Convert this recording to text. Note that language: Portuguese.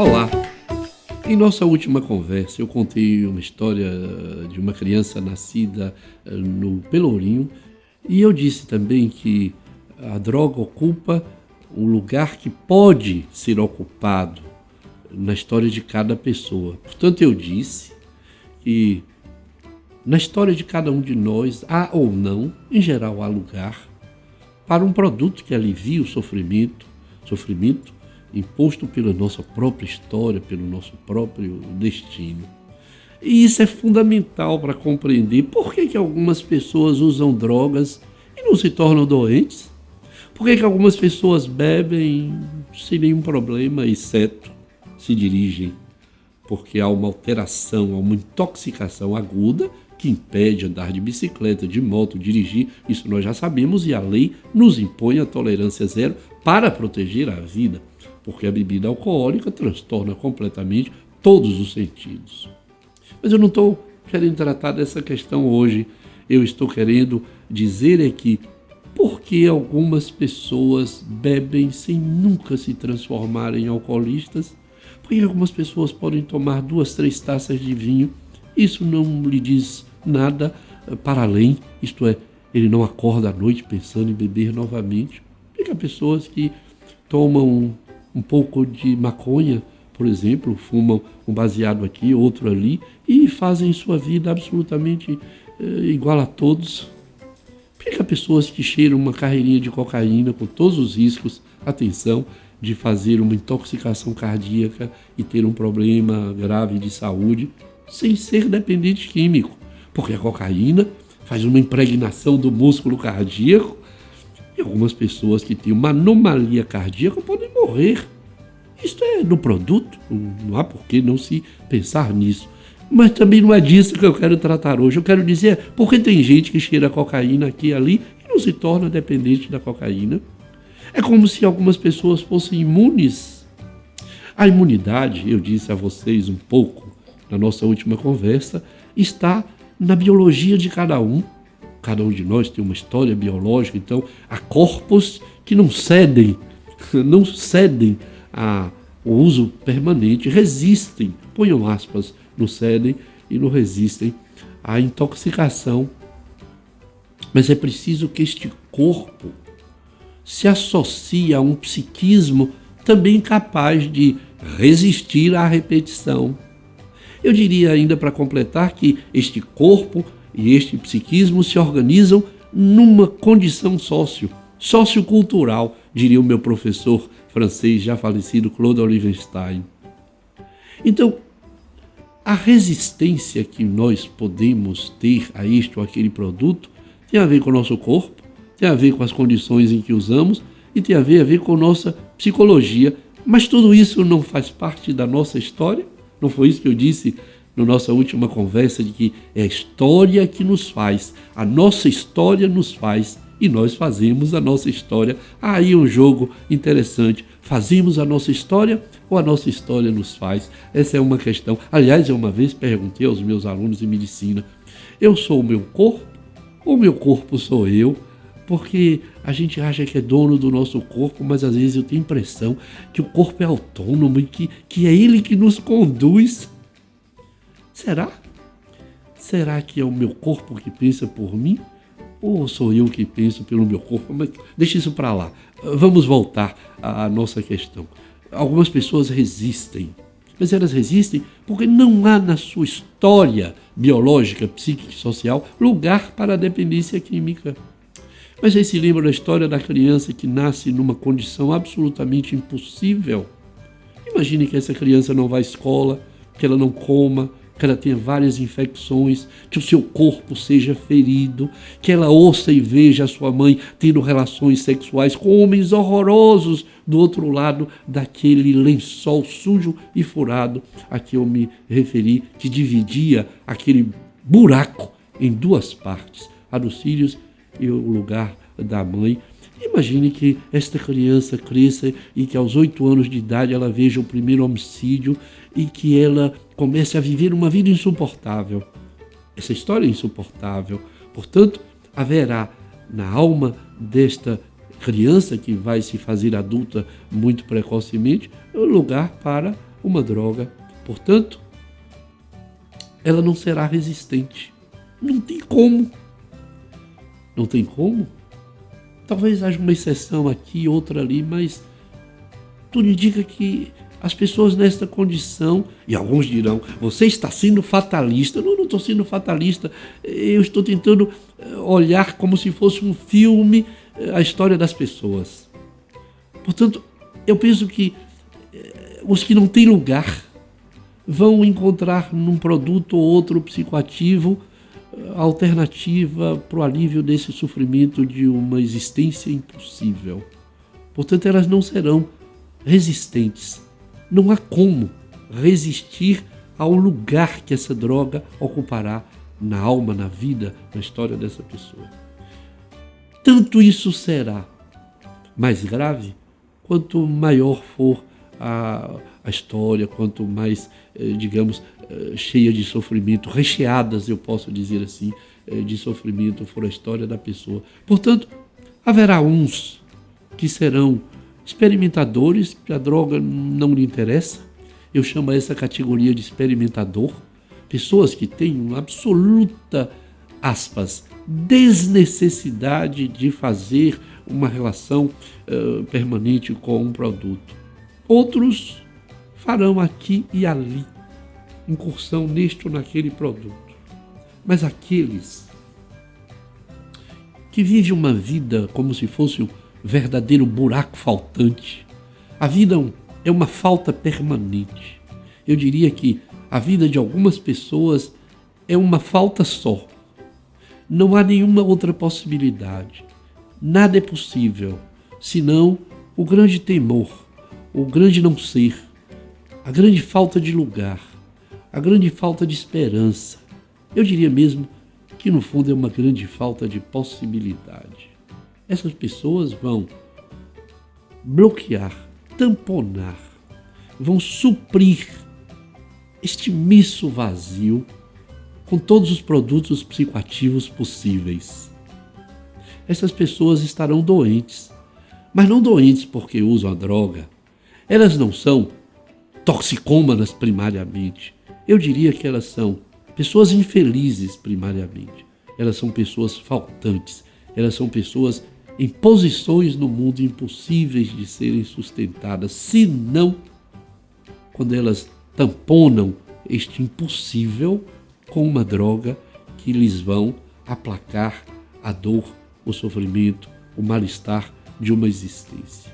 Olá! Em nossa última conversa, eu contei uma história de uma criança nascida no Pelourinho e eu disse também que a droga ocupa um lugar que pode ser ocupado na história de cada pessoa. Portanto, eu disse que na história de cada um de nós, há ou não, em geral, há lugar para um produto que alivie o sofrimento imposto pela nossa própria história, pelo nosso próprio destino. E isso é fundamental para compreender por que algumas pessoas usam drogas e não se tornam doentes. Por que algumas pessoas bebem sem nenhum problema, exceto se dirigem. Porque há uma alteração, há uma intoxicação aguda que impede andar de bicicleta, de moto, dirigir. Isso nós já sabemos e a lei nos impõe a tolerância zero para proteger a vida. Porque a bebida alcoólica transtorna completamente todos os sentidos. Mas eu não estou querendo tratar dessa questão hoje. Eu estou querendo dizer que por que algumas pessoas bebem sem nunca se transformarem em alcoolistas? Por que algumas pessoas podem tomar 2, 3 taças de vinho? Isso não lhe diz nada para além, isto é, ele não acorda à noite pensando em beber novamente. Por que há pessoas que tomam um pouco de maconha, por exemplo, fumam um baseado aqui, outro ali, e fazem sua vida absolutamente igual a todos? Por que há pessoas que cheiram uma carreirinha de cocaína com todos os riscos, atenção, de fazer uma intoxicação cardíaca e ter um problema grave de saúde, sem ser dependente químico? Porque a cocaína faz uma impregnação do músculo cardíaco e algumas pessoas que têm uma anomalia cardíaca podem morrer. Isto é no produto, não há por que não se pensar nisso. Mas também não é disso que eu quero tratar hoje. Eu quero dizer porque tem gente que cheira cocaína aqui e ali e não se torna dependente da cocaína. É como se algumas pessoas fossem imunes. A imunidade, eu disse a vocês um pouco na nossa última conversa, está na biologia de cada um. Cada um de nós tem uma história biológica, então há corpos que não cedem ao uso permanente, resistem, ponham aspas, não cedem e não resistem à intoxicação. Mas é preciso que este corpo se associe a um psiquismo também capaz de resistir à repetição. Eu diria ainda para completar que este corpo e este psiquismo se organizam numa condição sociocultural, diria o meu professor francês já falecido Claude Olivenstein. Então, a resistência que nós podemos ter a este ou aquele produto tem a ver com o nosso corpo, tem a ver com as condições em que usamos e tem a ver com a nossa psicologia. Mas tudo isso não faz parte da nossa história? Não foi isso que eu disse na nossa última conversa, de que é a história que nos faz, a nossa história nos faz e nós fazemos a nossa história. Aí um jogo interessante, fazemos a nossa história ou a nossa história nos faz? Essa é uma questão. Aliás, eu uma vez perguntei aos meus alunos de medicina, eu sou o meu corpo ou o meu corpo sou eu? Porque a gente acha que é dono do nosso corpo, mas às vezes eu tenho a impressão que o corpo é autônomo e que é ele que nos conduz. Será? Será que é o meu corpo que pensa por mim? Ou sou eu que penso pelo meu corpo? Mas deixa isso para lá. Vamos voltar à nossa questão. Algumas pessoas resistem, mas elas resistem porque não há na sua história biológica, psíquica e social lugar para a dependência química. Mas aí se lembra da história da criança que nasce numa condição absolutamente impossível. Imagine que essa criança não vá à escola, que ela não coma, que ela tenha várias infecções, que o seu corpo seja ferido, que ela ouça e veja a sua mãe tendo relações sexuais com homens horrorosos do outro lado daquele lençol sujo e furado a que eu me referi, que dividia aquele buraco em 2 partes, a dos filhos e o lugar da mãe. Imagine que esta criança cresça e que aos 8 anos de idade ela veja o primeiro homicídio e que ela comece a viver uma vida insuportável. Essa história é insuportável. Portanto, haverá na alma desta criança que vai se fazer adulta muito precocemente um lugar para uma droga. Portanto, ela não será resistente. Não tem como. Não tem como? Talvez haja uma exceção aqui, outra ali, mas tudo indica que as pessoas nesta condição, e alguns dirão, você está sendo fatalista. Não, não estou sendo fatalista. Eu estou tentando olhar como se fosse um filme a história das pessoas. Portanto, eu penso que os que não têm lugar vão encontrar num produto ou outro psicoativo alternativa para o alívio desse sofrimento de uma existência impossível. Portanto, elas não serão resistentes. Não há como resistir ao lugar que essa droga ocupará na alma, na vida, na história dessa pessoa. Tanto isso será mais grave quanto maior for a história, quanto mais, digamos, cheia de sofrimento, recheadas, eu posso dizer assim, de sofrimento for a história da pessoa. Portanto, haverá uns que serão experimentadores, que a droga não lhe interessa. Eu chamo essa categoria de experimentador. Pessoas que têm uma absoluta, aspas, desnecessidade de fazer uma relação permanente com um produto. Outros farão aqui e ali incursão neste ou naquele produto. Mas aqueles que vivem uma vida como se fosse um verdadeiro buraco faltante, a vida é uma falta permanente. Eu diria que a vida de algumas pessoas é uma falta só. Não há nenhuma outra possibilidade. Nada é possível, senão o grande temor, o grande não ser, a grande falta de lugar, a grande falta de esperança. Eu diria mesmo que no fundo é uma grande falta de possibilidade. Essas pessoas vão bloquear, tamponar, vão suprir este misto vazio com todos os produtos psicoativos possíveis. Essas pessoas estarão doentes, mas não doentes porque usam a droga. Elas não são toxicômanas primariamente. Eu diria que elas são pessoas infelizes primariamente. Elas são pessoas faltantes. Elas são pessoas em posições no mundo impossíveis de serem sustentadas, se não quando elas tamponam este impossível com uma droga que lhes vão aplacar a dor, o sofrimento, o mal-estar de uma existência.